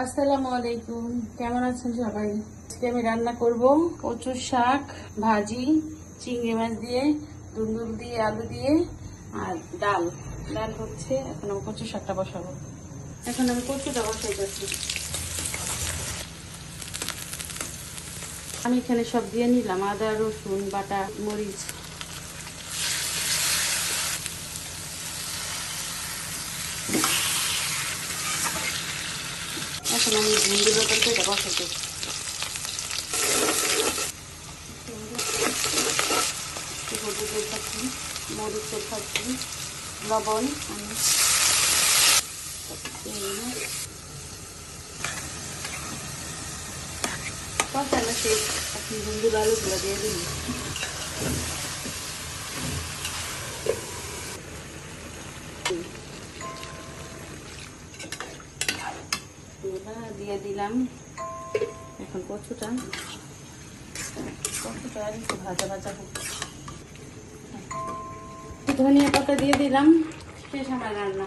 আসসালামু আলাইকুম, কেমন আছেন সবাই? আজকে আমি রান্না করব কচুর শাক ভাজি, চিংড়ি মাছ দিয়ে, দুন্দুল দিয়ে, আলু দিয়ে আর ডাল। ডাল হচ্ছে, এখন আমি কচুর শাকটা বসাবো। এখন আমি কচুটা বসাইতেছি। আমি এখানে সব দিয়ে নিলাম, আদা, রসুন বাটা, মরিচ। এখন আমি দুন্দুলের তরকারিটা বসাইতেছি। হলুদের থাকি, মরিচের থাকি, লবণ, আমি কষানো শেষ। এখন দুন্দুল আলুগুলো দিয়ে দিন। দিয়ে দিলাম। এখন কচুটা আর একটু ভাজা ভাজা হোক। ধনিয়া পাতা দিয়ে দিলাম। শেষ আমার রান্না।